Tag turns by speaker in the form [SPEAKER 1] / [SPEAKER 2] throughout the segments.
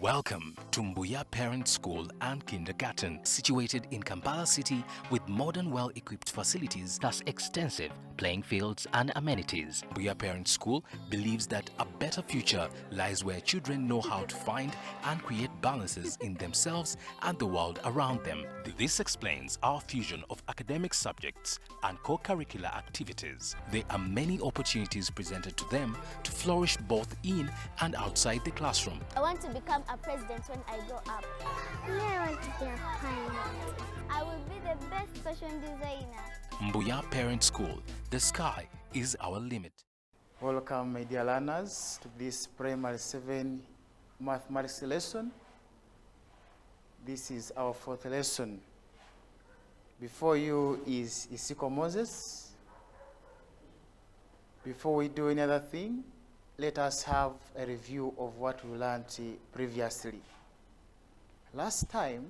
[SPEAKER 1] Welcome to Mbuya Parent School and Kindergarten, situated in Kampala City with modern, well-equipped facilities plus extensive playing fields and amenities. Mbuya Parent School believes that a better future lies where children know how to find and create balances in themselves and the world around them. This explains our fusion of academic subjects and co-curricular activities. There are many opportunities presented to them to flourish both in and outside the classroom.
[SPEAKER 2] I want to become a president when I grow up.
[SPEAKER 3] I want to be a pilot.
[SPEAKER 2] I will be the best fashion designer.
[SPEAKER 1] Mbuya Parent School, the sky is our limit.
[SPEAKER 4] Welcome, my dear learners, to this P.7 Mathematics Lesson. This is our fourth lesson. Before you is Isiko Moses. Before we do any other thing, let us have a review of what we learned previously. Last time,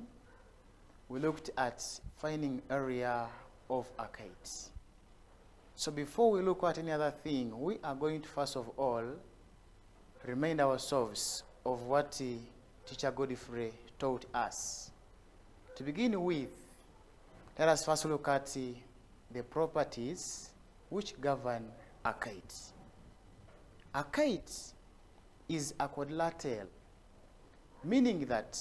[SPEAKER 4] we looked at finding area of Akkad. So before we look at any other thing, we are going to first of all remind ourselves of what Teacher Godfrey taught us. To begin with, let us first look at the properties which govern Akkad. Akkad is a quadrilateral, meaning that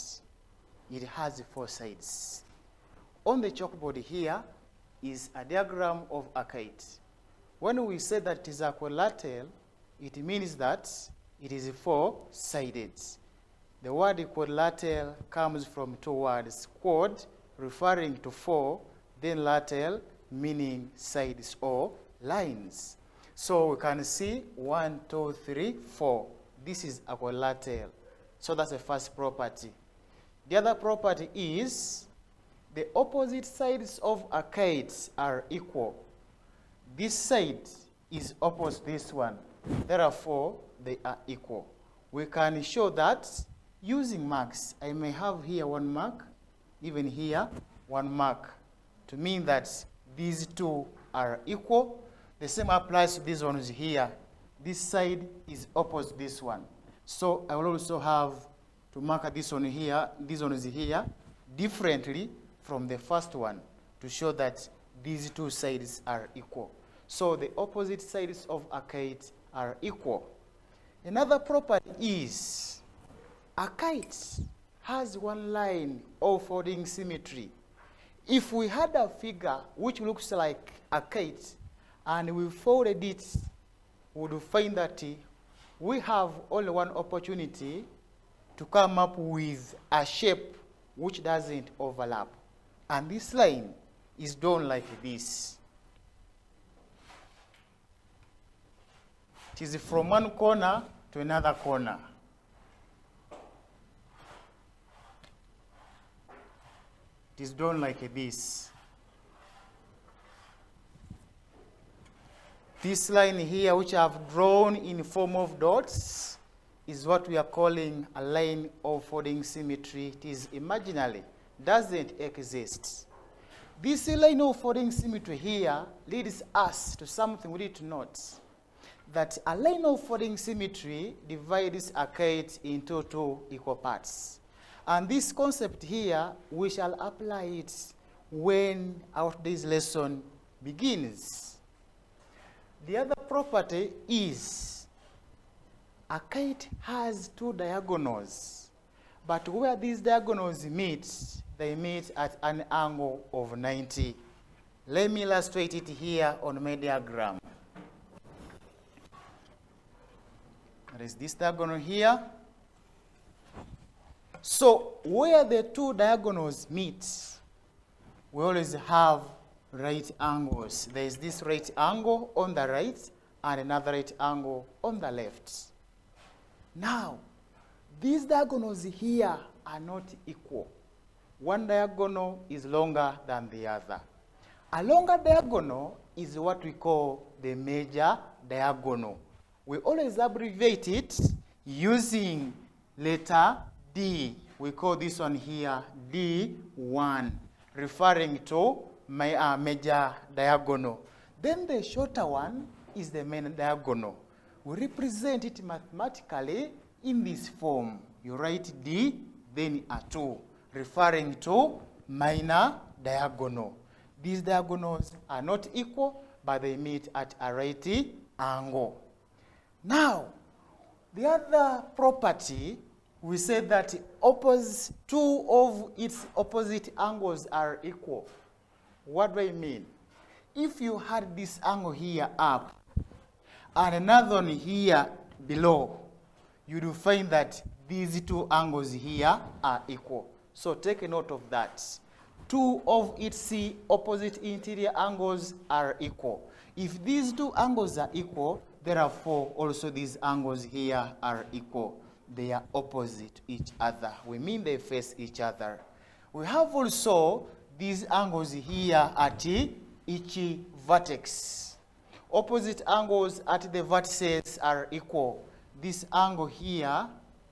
[SPEAKER 4] it has four sides. On the chalkboard here is a diagram of Akkad. When we say that it is a quadrilateral, it means that it is four-sided. The word quadrilateral comes from two words, quad, referring to four, then lateral, meaning sides or lines. So we can see 1, 2, 3, 4. This is a quadrilateral. So that's the first property. The other property is the opposite sides of Akkad are equal. This side is opposite this one. Therefore, they are equal. We can show that using marks. I may have here 1 mark, even here 1 mark, to mean that these two are equal. The same applies to these ones here. This side is opposite this one. So I will also have to mark this one here, these ones here, differently from the first one to show that these two sides are equal. So the opposite sides of Akkad are equal. Another property is Akkad has one line of folding symmetry. If we had a figure which looks like Akkad, and we folded it, we would find that we have only one opportunity to come up with a shape which doesn't overlap. And this line is drawn like this. It is from one corner to another corner. It is drawn like this. This line here, which I have drawn in form of dots, is what we are calling a line of folding symmetry. It is imaginary, doesn't exist. This line of folding symmetry here leads us to something we need to note, that a line of folding symmetry divides Akkad into two equal parts. And this concept here, we shall apply it when our today's lesson begins. The other property is Akkad has two diagonals, but where these diagonals meet, they meet at an angle of 90. Let me illustrate it here on my diagram. There is this diagonal here. So where the two diagonals meet, we always have right angles. There is this right angle on the right and another right angle on the left. Now, these diagonals here are not equal. One diagonal is longer than the other. A longer diagonal is what we call the major diagonal. We always abbreviate it using letter D. We call this one here D1, referring to my major diagonal. Then the shorter one is the main diagonal. We represent it mathematically in this form. You write D, then a 2, referring to minor diagonal. These diagonals are not equal, but they meet at a right angle. Now, the other property, we said that two of its opposite angles are equal. What do I mean? If you had this angle here up and another one here below, you will find that these two angles here are equal. So take a note of that. Two of its opposite interior angles are equal. If these two angles are equal, therefore also these angles here are equal. They are opposite each other. We mean they face each other. We have also these angles here at each vertex. Opposite angles at the vertices are equal. This angle here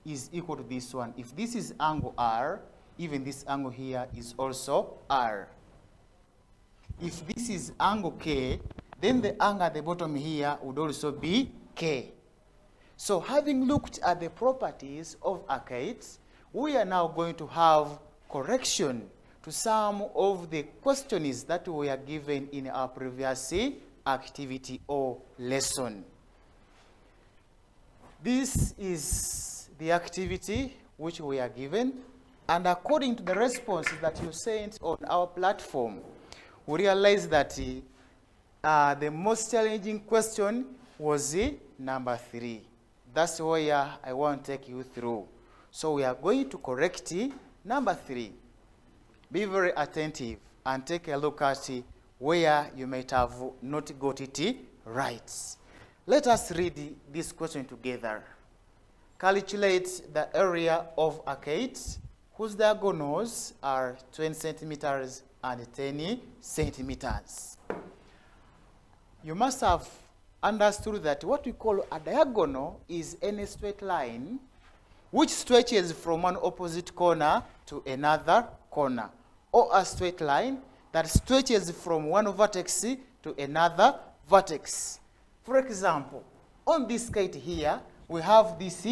[SPEAKER 4] is equal to this one. If this is angle R, even this angle here is also R. If this is angle K, then the angle at the bottom here would also be K. So having looked at the properties of arcades, we are now going to have correction to some of the questions that we are given in our previous activity or lesson. This is the activity which we are given, and according to the responses that you sent on our platform, we realize that the most challenging question was number 3. That's where I want to take you through. So we are going to correct number 3. Be very attentive and take a look at where you might have not got it right. Let us read this question together. Calculate the area of arcades whose diagonals are 20 centimeters and 10 centimeters. You must have understood that what we call a diagonal is any straight line which stretches from one opposite corner to another corner, or a straight line that stretches from one vertex to another vertex. For example, on this kite here, we have this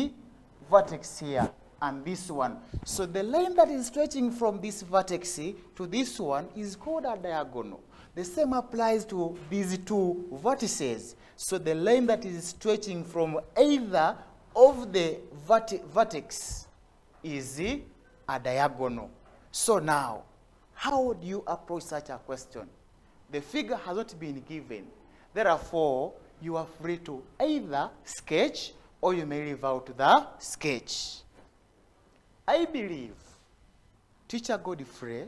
[SPEAKER 4] vertex here and this one. So the line that is stretching from this vertex to this one is called a diagonal. The same applies to these two vertices. So the line that is stretching from either of the vertex is a diagonal. So now, how do you approach such a question? The figure has not been given. Therefore, you are free to either sketch or you may leave out the sketch. I believe Teacher Godfrey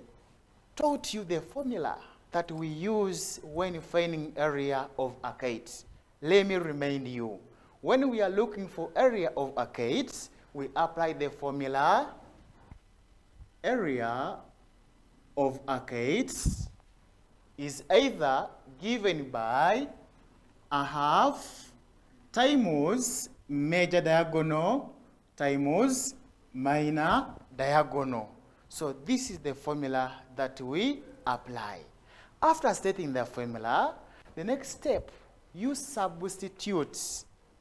[SPEAKER 4] taught you the formula that we use when finding area of arcades. Let me remind you. When we are looking for area of arcades, we apply the formula area of arcades is either given by a half times major diagonal times minor diagonal. So this is the formula that we apply. After stating the formula, the next step, you substitute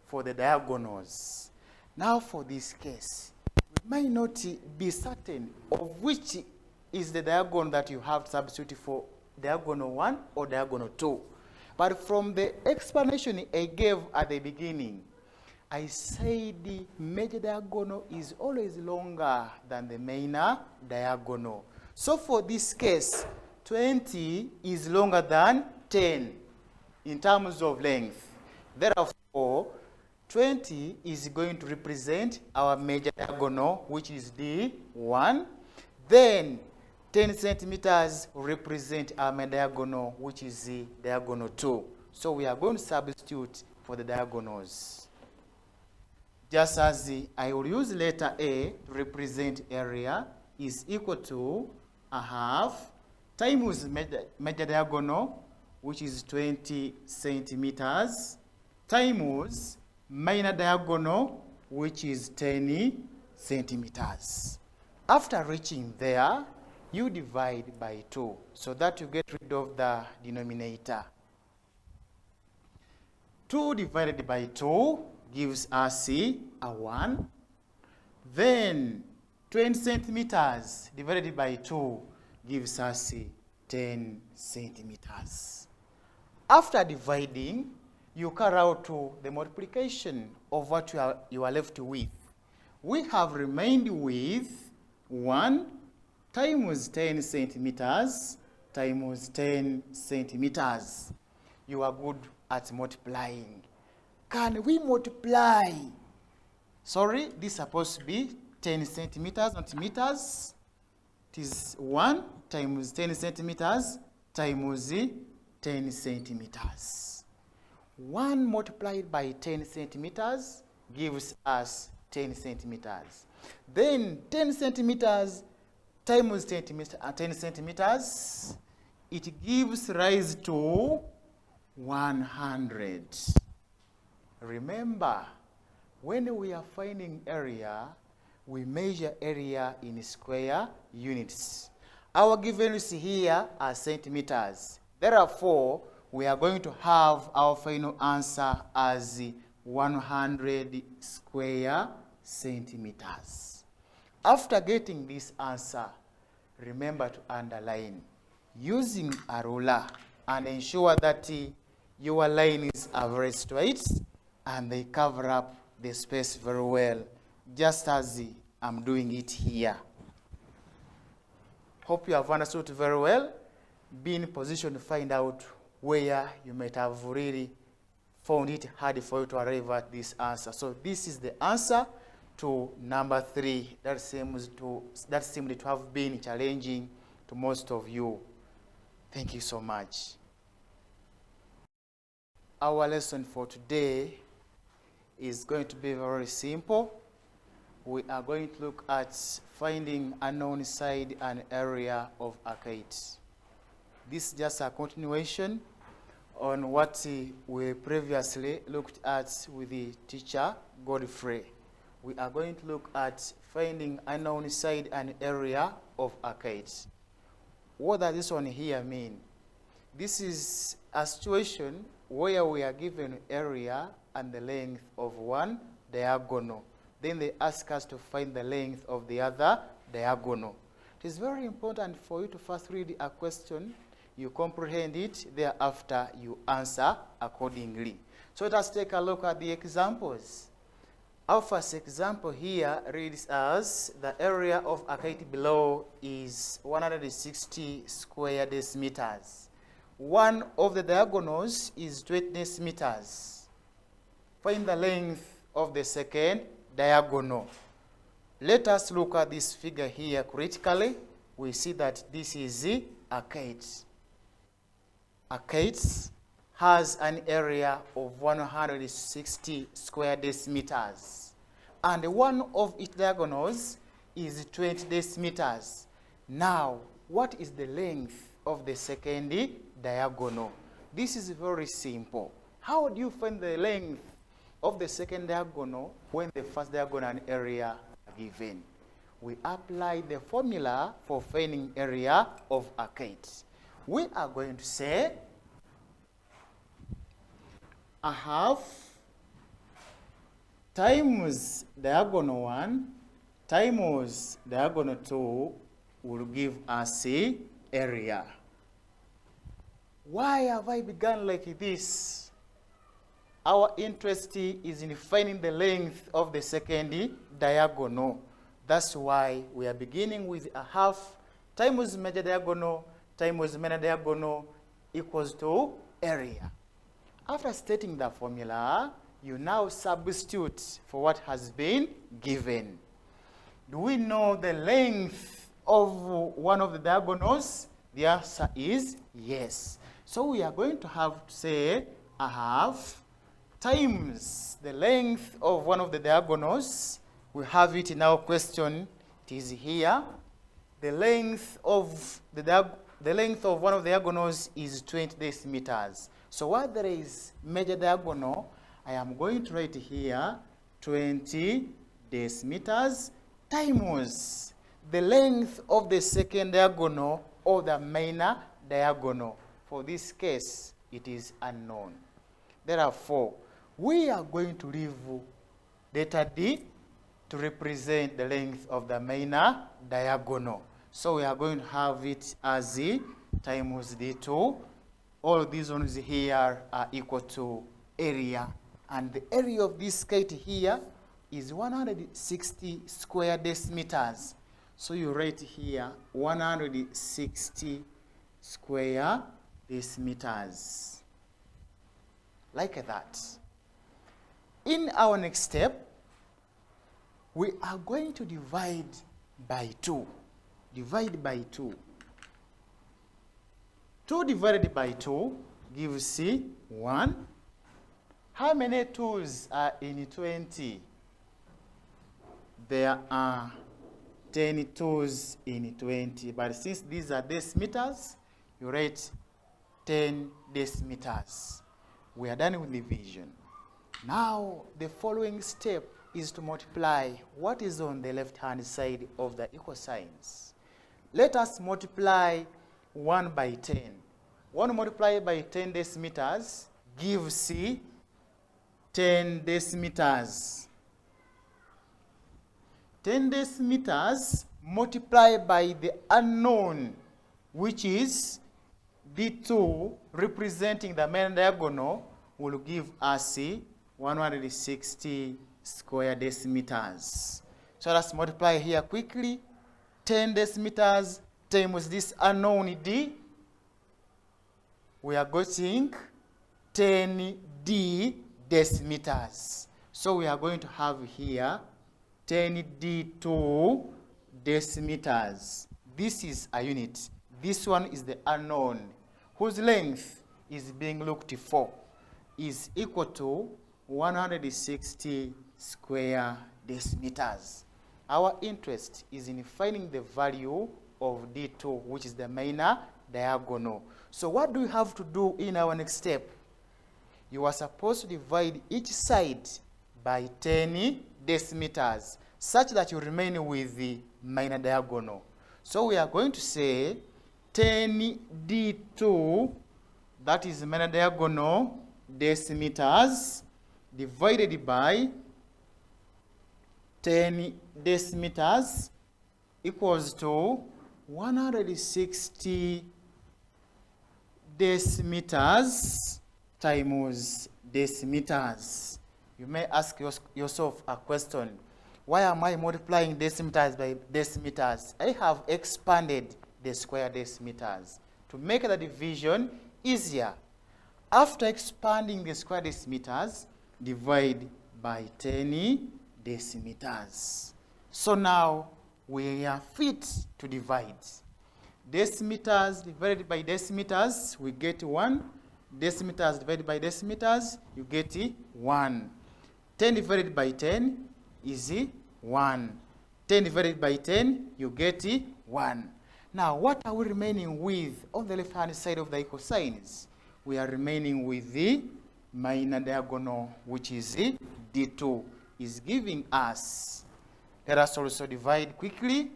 [SPEAKER 4] for the diagonals. Now for this case, we might not be certain of which is the diagonal that you have to substitute for, diagonal 1 or diagonal 2. But from the explanation I gave at the beginning, I said the major diagonal is always longer than the minor diagonal. So for this case, 20 is longer than 10 in terms of length. Therefore, 20 is going to represent our major diagonal, which is D1. Then 10 centimeters represent our main diagonal, which is the diagonal 2. So we are going to substitute for the diagonals. Just as I will use letter A to represent area is equal to a half times major diagonal, which is 20 centimeters, times minor diagonal, which is 10 centimeters. After reaching there, you divide by 2 so that you get rid of the denominator. 2 divided by 2 gives us a 1. Then 20 centimeters divided by 2 gives us 10 centimeters. After dividing, you carry out the multiplication of what you are left with. We have remained with 1 times 10 centimeters times 10 centimeters. You are good at multiplying. Can we multiply? Sorry, this is supposed to be 10 centimeters, not meters. It is 1 times 10 centimeters times 10 centimeters. 1 multiplied by 10 centimeters gives us 10 centimeters. Then 10 centimeters times 10 centimeters, it gives rise to 100. Remember, when we are finding area, we measure area in square units. Our given units here are centimeters. Therefore, we are going to have our final answer as 100 square centimeters. After getting this answer, remember to underline using a ruler and ensure that your lines are very straight and they cover up the space very well, just as I'm doing it here. Hope you have understood very well. Be in position to find out where you might have really found it hard for you to arrive at this answer. So this is the answer to number 3. That seemed to have been challenging to most of you. Thank you so much. Our lesson for today is going to be very simple. We are going to look at finding unknown side and area of Akkad. This is just a continuation on what we previously looked at with the teacher Godfrey. We are going to look at finding unknown side and area of Akkad. What does this one here mean? This is a situation where we are given area and the length of one diagonal. Then they ask us to find the length of the other diagonal. It is very important for you to first read a question, you comprehend it, thereafter you answer accordingly. So let us take a look at the examples. Our first example here reads as the area of Akkad below is 160 square decimeters. One of the diagonals is 20 decimeters. Find the length of the second diagonal. Let us look at this figure here critically. We see that this is Akkad. Akkad has an area of 160 square decimeters. And one of its diagonals is 20 decimeters. Now, what is the length of the second diagonal? This is very simple. How do you find the length of the second diagonal when the first diagonal and area are given? We apply the formula for finding area of Akkad. We are going to say a half times diagonal 1 times diagonal 2 will give us a area. Why have I begun like this? Our interest is in finding the length of the second diagonal. That's why we are beginning with a half times major diagonal times minor diagonal equals to area. After stating the formula, you now substitute for what has been given. Do we know the length of one of the diagonals? The answer is yes. So we are going to have to say a half times the length of one of the diagonals. We have it in our question. It is here. The length of one of the diagonals is 20 decimeters. So while there is major diagonal, I am going to write here 20 decimeters times the length of the second diagonal or the minor diagonal. For this case, it is unknown. Therefore, we are going to leave letter D to represent the length of the minor diagonal. So we are going to have it as the times d2. All these ones here are equal to area. And the area of this kite here is 160 square decimeters. So you write here 160 square decimeters. Like that. In our next step, we are going to divide by 2. Divide by 2. 2 divided by 2 gives 1. How many 2's are in 20? There are 10 2's in 20. But since these are decimeters, you write 10 decimeters. We are done with division. Now, the following step is to multiply what is on the left-hand side of the equal signs. Let us multiply 1 by 10. 1 multiplied by 10 decimeters gives 10 decimeters. 10 decimeters multiplied by the unknown, which is d2, representing the main diagonal, will give us 160 square decimeters. So let's multiply here quickly. 10 decimeters times this unknown d. We are getting 10d decimeters. So we are going to have here 10d2 decimeters. This is a unit. This one is the unknown, whose length is being looked for, is equal to 160 square decimeters. Our interest is in finding the value of d2, which is the minor diagonal. So what do we have to do in our next step? You are supposed to divide each side by 10 decimeters, such that you remain with the minor diagonal. So we are going to say 10d2, that is minor diagonal decimeters, divided by 10 decimeters equals to 160 decimeters times decimeters. You may ask yourself a question. Why am I multiplying decimeters by decimeters? I have expanded the square decimeters to make the division easier. After expanding the square decimeters, divide by 10 decimeters. So now we are fit to divide. Decimeters divided by decimeters, we get 1. Decimeters divided by decimeters, you get 1. 10 divided by 10 is 1. 10 divided by 10, you get 1. Now, what are we remaining with on the left-hand side of the equal signs? We are remaining with the minor diagonal, which is d2, is giving us. Let us also divide quickly.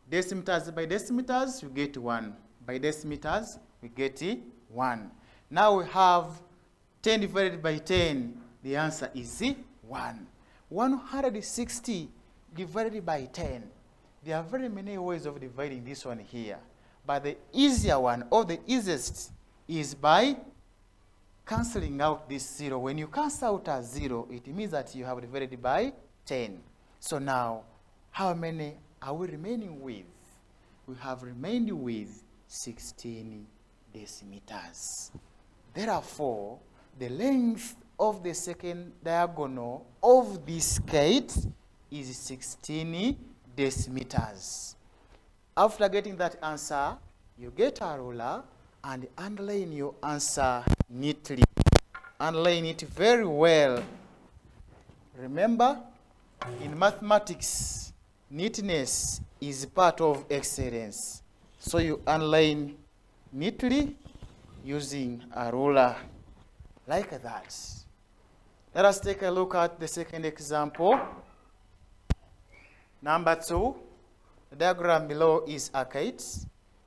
[SPEAKER 4] Decimeters by decimeters, you get 1. By decimeters, we get 1. Now we have 10 divided by 10. The answer is 1. 160 divided by 10. There are very many ways of dividing this one here. But the easier one, or the easiest, is by cancelling out this 0. When you cancel out a 0, it means that you have divided by 10. So now, how many are we remaining with? We have remained with 16 decimeters. Therefore, the length of the second diagonal of this kite is 16 decimeters. After getting that answer, you get a ruler and underline your answer neatly. Underline it very well. Remember, in mathematics, neatness is part of excellence. So you underline neatly using a ruler like that. Let us take a look at the second example. Number 2, the diagram below is a kite.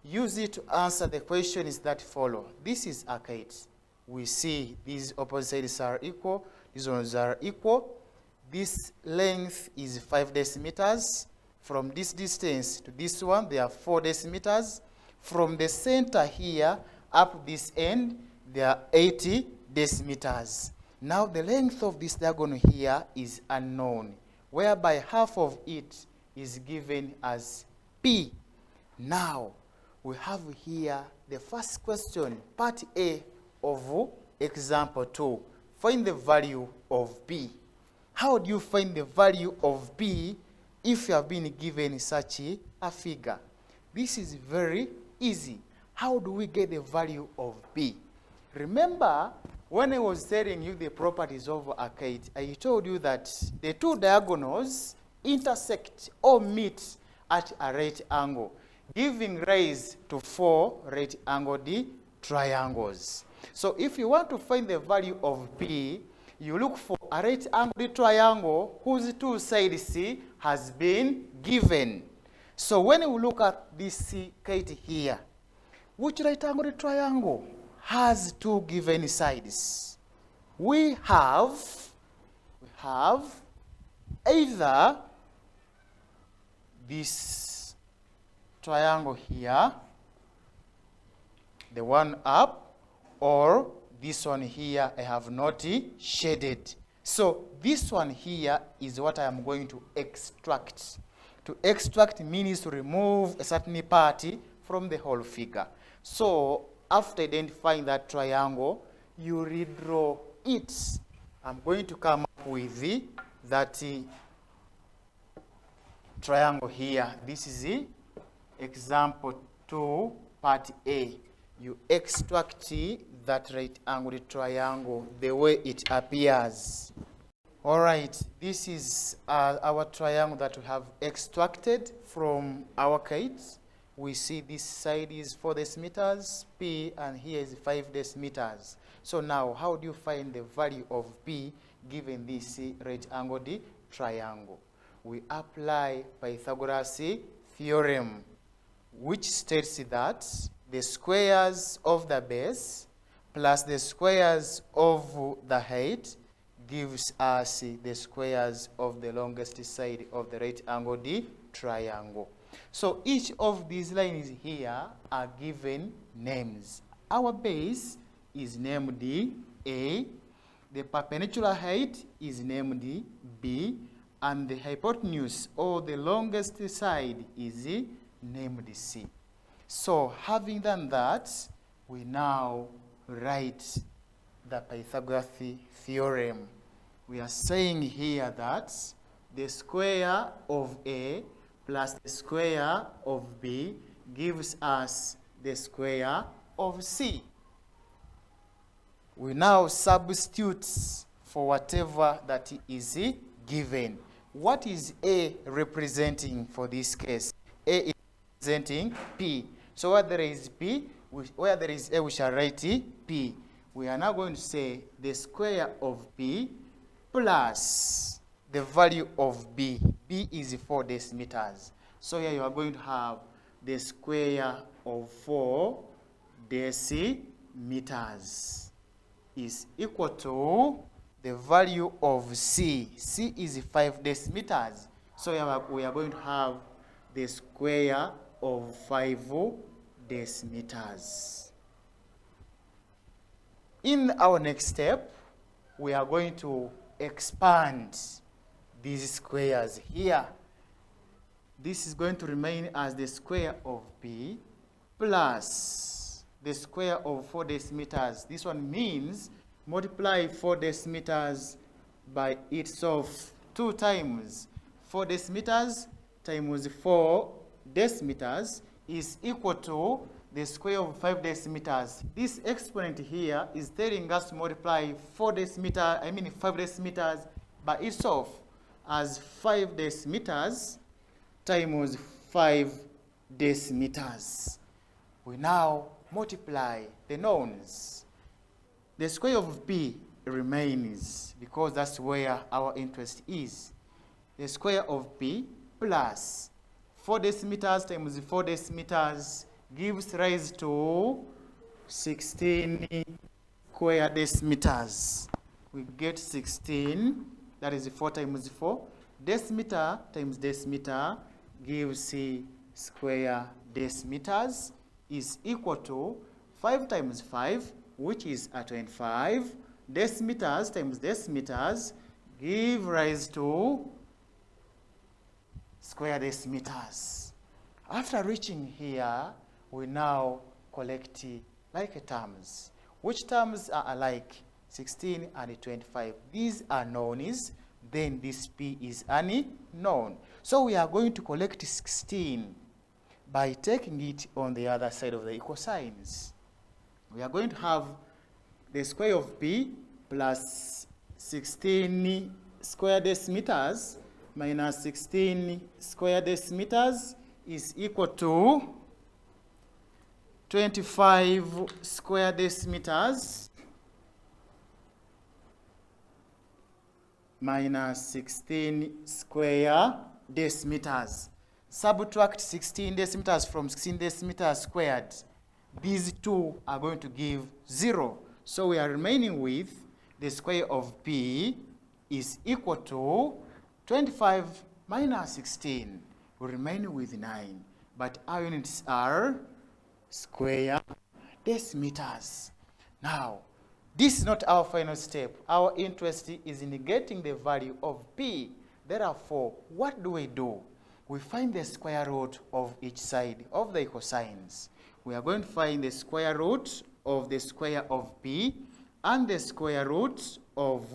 [SPEAKER 4] Use it to answer the questions that follow. This is a kite. We see these opposite sides are equal, these ones are equal. This length is 5 decimeters. From this distance to this one, there are 4 decimeters. From the center here up this end, there are 80 decimeters. Now the length of this diagonal here is unknown, whereby half of it is given as P. Now we have here the first question, part A of example 2. Find the value of B. How do you find the value of B if you have been given such a figure? This is very easy. How do we get the value of B? Remember, when I was telling you the properties of Akkad, I told you that the two diagonals intersect or meet at a right angle, giving rise to 4 right-angled triangles. So if you want to find the value of B, you look for a right-angled triangle whose two sides C has been given. So when we look at this kite here, which right-angled triangle has 2 given sides? We have either this triangle here, the one up, or this one here I have not shaded. So this one here is what I am going to extract. To extract means to remove a certain part from the whole figure. So after identifying that triangle, you redraw it. I'm going to come up with that triangle here. This is example 2, part A. You extract that right-angled triangle the way it appears. All right, this is our triangle that we have extracted from our kite. We see this side is 4 decimeters, P, and here is 5 decimeters. So now, how do you find the value of P given this right-angled triangle? We apply Pythagoras theorem, which states that the squares of the base plus the squares of the height gives us the squares of the longest side of the right-angled triangle. So each of these lines here are given names. Our base is named A, the perpendicular height is named B, and the hypotenuse, or the longest side, is named C. So having done that, we now write the Pythagoras theorem. We are saying here that the square of A plus the square of B gives us the square of C. We now substitute for whatever that is given. What is A representing for this case? A is representing P. So where there is P, where there is A, we shall write P. We are now going to say the square of P plus the value of B. B is 4 decimeters. So here you are going to have the square of 4 decimeters is equal to the value of C. C is 5 decimeters. So we are going to have the square of 5 decimeters. In our next step, we are going to expand these squares here. This is going to remain as the square of B plus the square of 4 decimeters. This one means multiply 4 decimeters by itself 2 times. 4 decimeters times 4 decimeters is equal to the square of 5 decimeters. This exponent here is telling us to multiply 5 decimeters by itself as 5 decimeters times 5 decimeters. We now multiply the knowns. The square of B remains because that's where our interest is. The square of B plus 4 decimeters times 4 decimeters gives rise to 16 square decimeters. We get 16 that is 4 times 4. Decimeter times decimeter gives square decimeters is equal to 5 times 5, which is 25. Decimeters times decimeters give rise to square decimeters. After reaching here, we now collect like terms. Which terms are alike? 16 and 25. These are knowns. Then this P is unknown. So we are going to collect 16 by taking it on the other side of the equal signs. We are going to have the square of P plus 16 square decimeters minus 16 square decimeters is equal to 25 square decimeters minus 16 square decimeters. Subtract 16 decimeters from 16 decimeters squared. These two are going to give 0. So we are remaining with the square of P is equal to 25 minus 16. We remain with 9. But our units are square decimeters. Now, this is not our final step. Our interest is in getting the value of P. Therefore, what do? We find the square root of each side of the equal signs. We are going to find the square root of the square of P and the square root of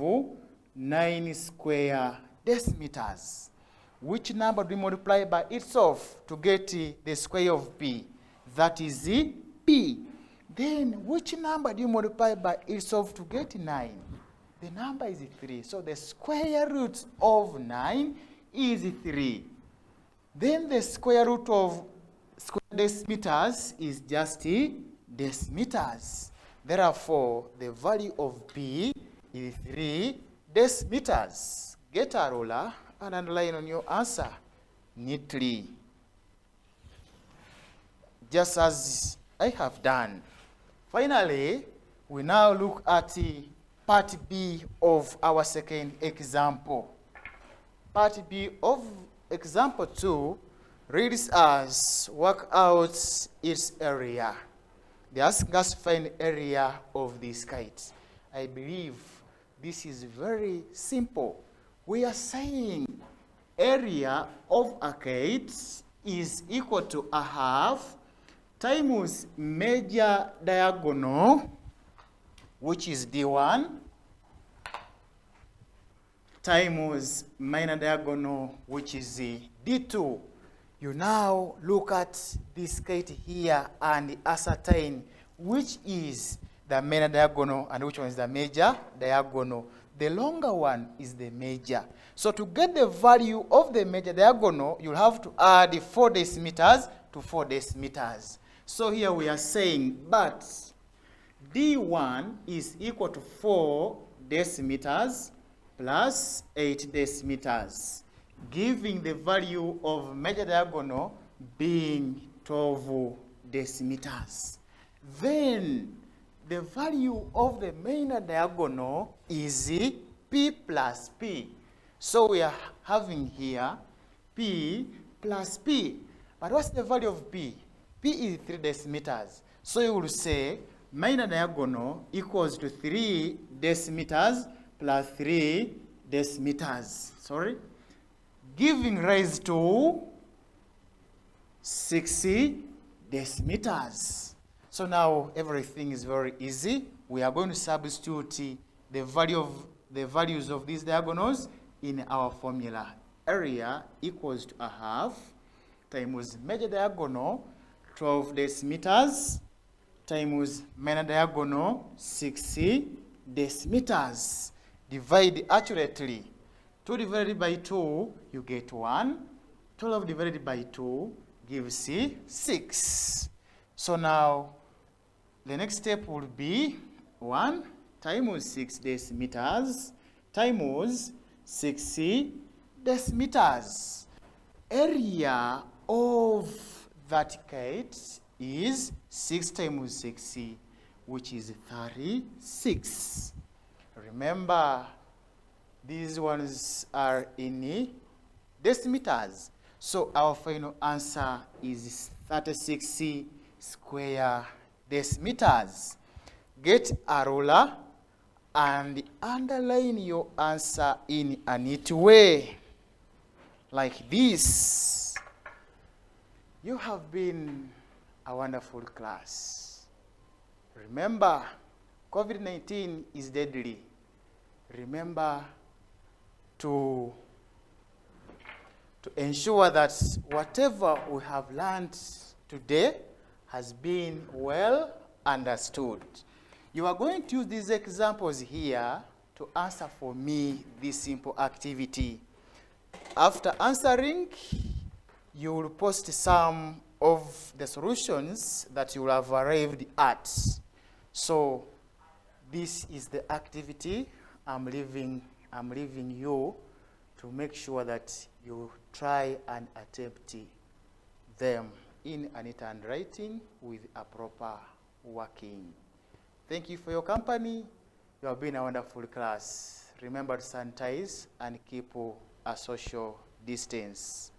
[SPEAKER 4] 9 square decimeters. Which number do we multiply by itself to get the square of P? That is P. Then, which number do you multiply by itself to get 9? The number is 3. So, the square root of 9 is 3. Then, the square root of square decimeters is just decimeters. Therefore, the value of P is 3 decimeters. Get a ruler and underline on your answer neatly, just as I have done. Finally, we now look at part B of our second example. Part B of example 2 reads as work out its area. They ask us to find area of this kite. I believe this is very simple. We are saying area of a kite is equal to a half times major diagonal, which is D1, times minor diagonal, which is D2. You now look at this kite here and ascertain which is the minor diagonal and which one is the major diagonal. The longer one is the major. So to get the value of the major diagonal, you'll have to add 4 decimeters to 4 decimeters. So here we are saying, but D1 is equal to 4 decimeters plus 8 decimeters, giving the value of major diagonal being 12 decimeters. Then the value of the minor diagonal is P plus P. So we are having here P plus P. But what's the value of P? P is 3 decimeters. So you will say minor diagonal equals to 3 decimeters plus 3 decimeters. Giving rise to 60 decimeters. So now everything is very easy. We are going to substitute the values of these diagonals in our formula. Area equals to a half times major diagonal 12 decimeters times minor diagonal 60 decimeters. Divide accurately. 2 divided by 2, you get 1. 12 divided by 2 gives 6. So now the next step will be 1 times 6 decimeters times 60 decimeters. Area of that kite is 6 times 60, which is 36. Remember, These ones are in decimeters. So our final answer is 36 square decimeters. Get a ruler and underline your answer in a neat way, like this. You have been a wonderful class. Remember, COVID-19 is deadly. Remember to ensure that whatever we have learned today has been well understood. You are going to use these examples here to answer for me this simple activity. After answering, you will post some of the solutions that you will have arrived at. So this is the activity I'm leaving you to make sure that you try and attempt them in a neat handwriting with a proper working. Thank you for your company. You have been a wonderful class. Remember to sanitize and keep a social distance.